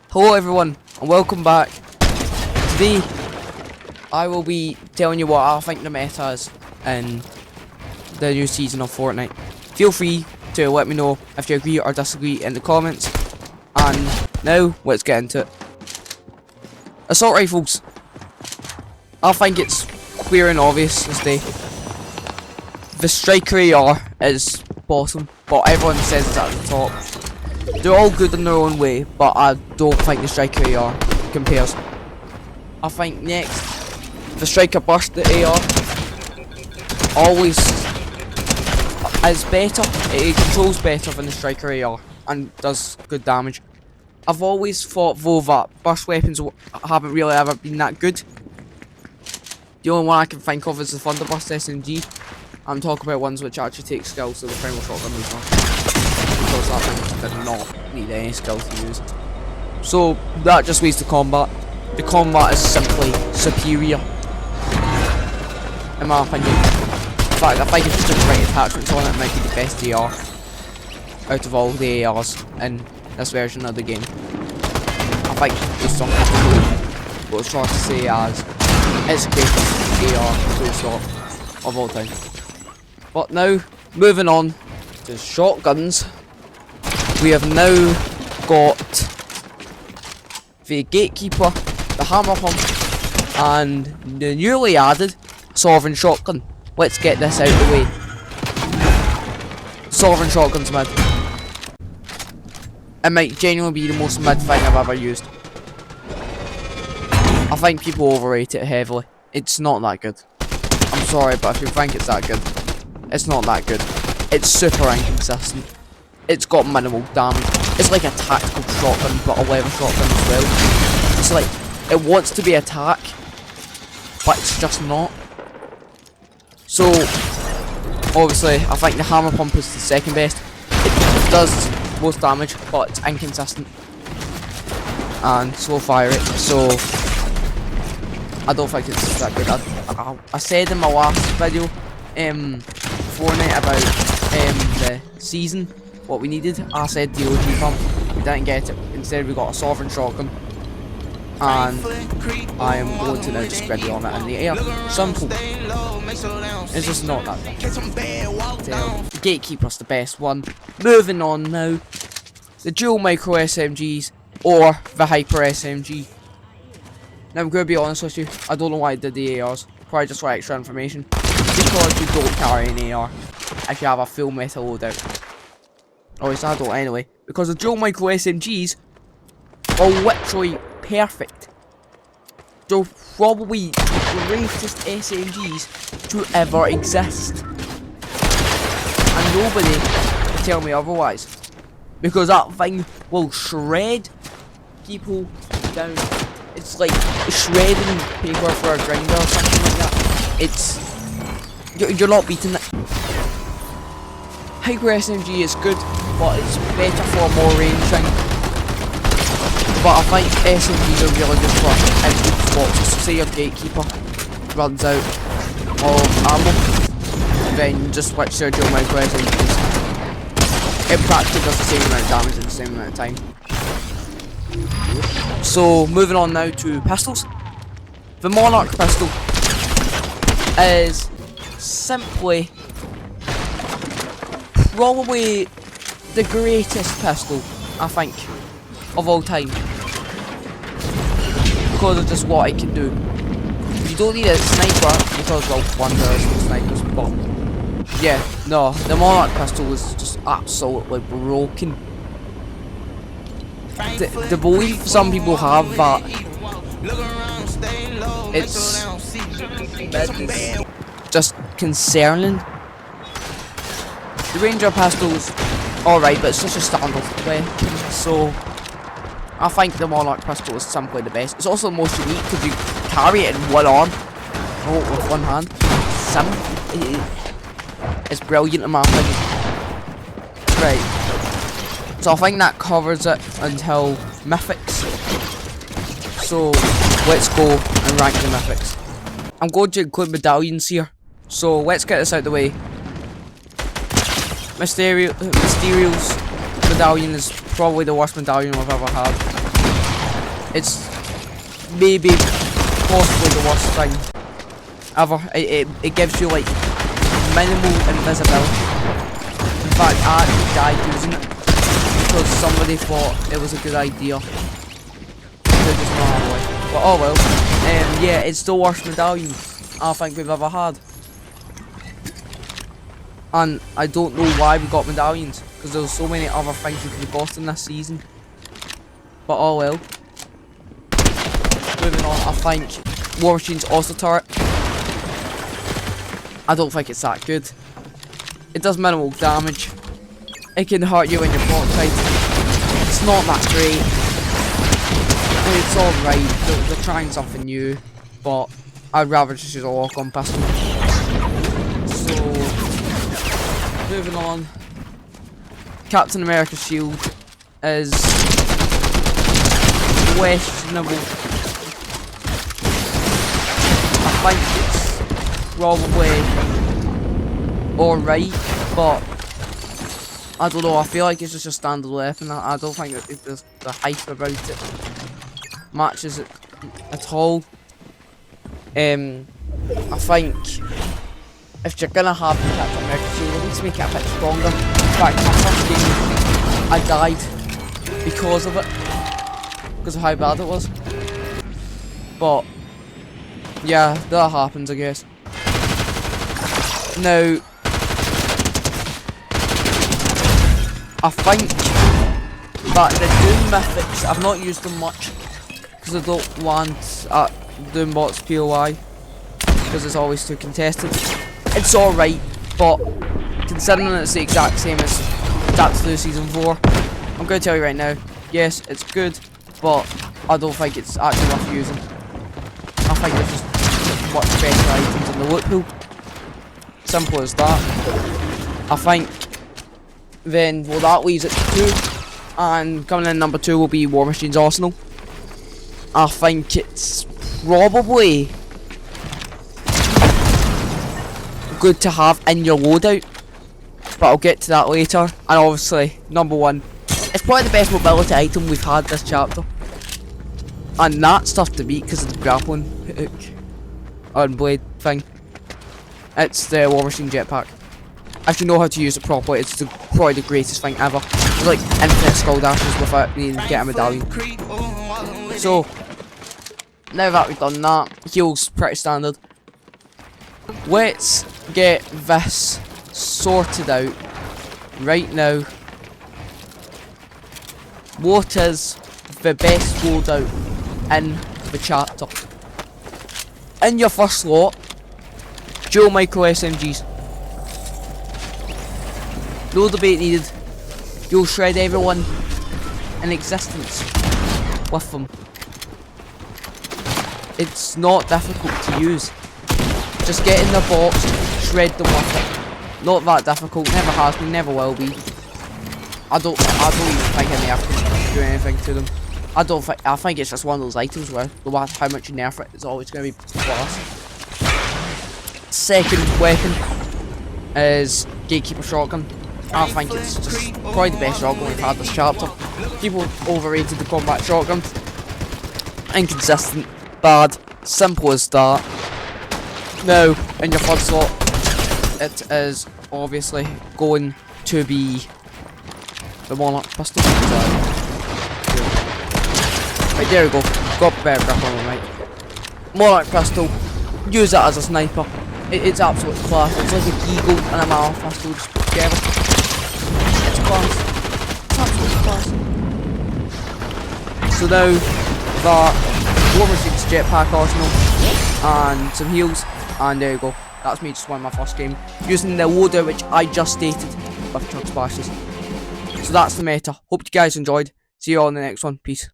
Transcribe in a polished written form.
Hello everyone and welcome back. Today I will be telling you what I think the meta is in the new season of Fortnite. Feel free to let me know if you agree or disagree in the comments. And now let's get into it. Assault rifles. I think it's clear and obvious this day. The Striker AR is bottom, but everyone says it's at the top. They're all good in their own way, but I don't think the Striker AR compares. I think next, the Striker Burst, the AR, always is better. It controls better than the Striker AR and does good damage. I've always thought though that burst weapons haven't really ever been that good. The only one I can think of is the Thunderburst SMG. I'm talking about ones which actually take skills, so the primal shotgun is not. Because that thing did not need any skill to use. So that just leads to combat. The combat is simply superior, in my opinion. In fact, I think if it's just the right attachments on it, it might be the best AR out of all the ARs in this version of the game. I think there's some people will try to say as it's the greatest AR full stop of all time. But now, moving on to shotguns. We have now got the Gatekeeper, the Hammer Pump, and the newly added Sovereign Shotgun. Let's get this out of the way. Sovereign Shotgun's mid. It might genuinely be the most mid thing I've ever used. I think people overrate it heavily. It's not that good. I'm sorry, but if you think it's that good, it's not that good. It's super inconsistent. It's got minimal damage. It's like a tactical shotgun, but a lever shotgun as well. It's like, it wants to be attack, but it's just not. So, obviously, I think the Hammer Pump is the second best. It does most damage, but it's inconsistent. And slow fire it, so I don't think it's that good. I said in my last video, Fortnite about the season, what we needed. I said the OG pump, we didn't get it. Instead we got a Sovereign Shotgun, and I am going to now just spread it on it in the air. Simple. It's just not that bad. The Gatekeeper's the best one. Moving on now, the dual micro SMGs or the Hyper SMG. Now I'm going to be honest with you, I don't know why I did the ARs, probably just for extra information. Because you don't carry an AR if you have a full metal loadout. Or at least I don't anyway. Because the dual micro SMGs are literally perfect. They're probably the greatest SMGs to ever exist. And nobody can tell me otherwise. Because that thing will shred people down. It's like shredding paper for a grinder or something like that. You're not beating it. Hyper SMG is good, but it's better for more range thing. But I think SMGs are really good for in good spots. So say your Gatekeeper runs out of ammo, then just switch to your dual micro SMGs. It practically does the same amount of damage in the same amount of time. So moving on now to pistols. The Monarch pistol is simply probably the greatest pistol, I think, of all time. Because of just what it can do. You don't need a sniper, because, well, one there is no snipers, but yeah, no, the Monarch pistol is just absolutely broken. The belief some people have that it's just concerning. The Ranger pistol's alright, but it's just a standard weapon, so I think the Monarch pistol is simply the best. It's also the most unique because you carry it in one arm, with one hand. It's brilliant in my opinion. Right. So I think that covers it until Mythics. So let's go and rank the Mythics. I'm going to include medallions here. So let's get this out of the way. Mysterio's medallion is probably the worst medallion I've ever had. It's maybe possibly the worst thing ever. It gives you like minimal invisibility. In fact, I actually died using it because somebody thought it was a good idea. They just ran away. But oh well. Yeah, it's the worst medallion I think we've ever had. And I don't know why we got medallions, because there's so many other things we could have gotten this season. But oh well. Moving on, I think War Machine's also turret. I don't think it's that good. It does minimal damage. It can hurt you when you're Fortnite. It's not that great. It's alright, they're trying something new, but I'd rather just use a lock-on pistol. So, moving on. Captain America's shield is questionable. I think it's probably alright, but I don't know, I feel like it's just a standard weapon. I don't think there's the hype about it matches it at all. I think if you're gonna have the Captain America shield, you need to make it a bit stronger. In fact, my first game, I died because of it, because of how bad it was. But yeah, that happens, I guess. Now, I think that the Doom mythics, I've not used them much because I don't want Doom bots POI because it's always too contested. It's alright, but considering it's the exact same as That's the Season 4, I'm going to tell you right now, yes, it's good, but I don't think it's actually worth using. I think there's just much better items in the loot pool. Simple as that. I think then, well, that leaves it to 2, and coming in number 2 will be War Machine's Arsenal. I think it's probably good to have in your loadout, but I'll get to that later. And obviously, number 1, it's probably the best mobility item we've had this chapter, and that's tough to beat because of the grappling hook and blade thing. It's the War Machine jetpack. If you know how to use it properly, it's probably the greatest thing ever. It's like infinite skull dashes without needing to get a medallion. So, now that we've done that, heal's pretty standard. Let's get this sorted out right now. What is the best loadout in the chapter? In your first slot, dual micro SMGs. No debate needed. You'll shred everyone in existence with them. It's not difficult to use. Just get in the box, shred them with it. Not that difficult, never has been, never will be. I don't even think any effort can do anything to them. I think it's just one of those items where no matter how much you nerf it, it's always going to be class. Second weapon is Gatekeeper Shotgun. I think it's just probably the best shotgun we've had this chapter. People overrated the combat shotgun. Inconsistent, bad, simple as that. Now, in your third slot, it is obviously going to be the Monarch pistol. Right, there we go. Got better grip on it, right. Monarch pistol, use it as a sniper. It's absolutely class. It's like a Eagle and a Mallet pistol just put together. It's class. It's absolutely class. So now that War Machine's jetpack arsenal and some heals, and there you go. That's me just winning my first game using the loadout which I just stated with chug splashes. So that's the meta. Hope you guys enjoyed. See you all in the next one. Peace.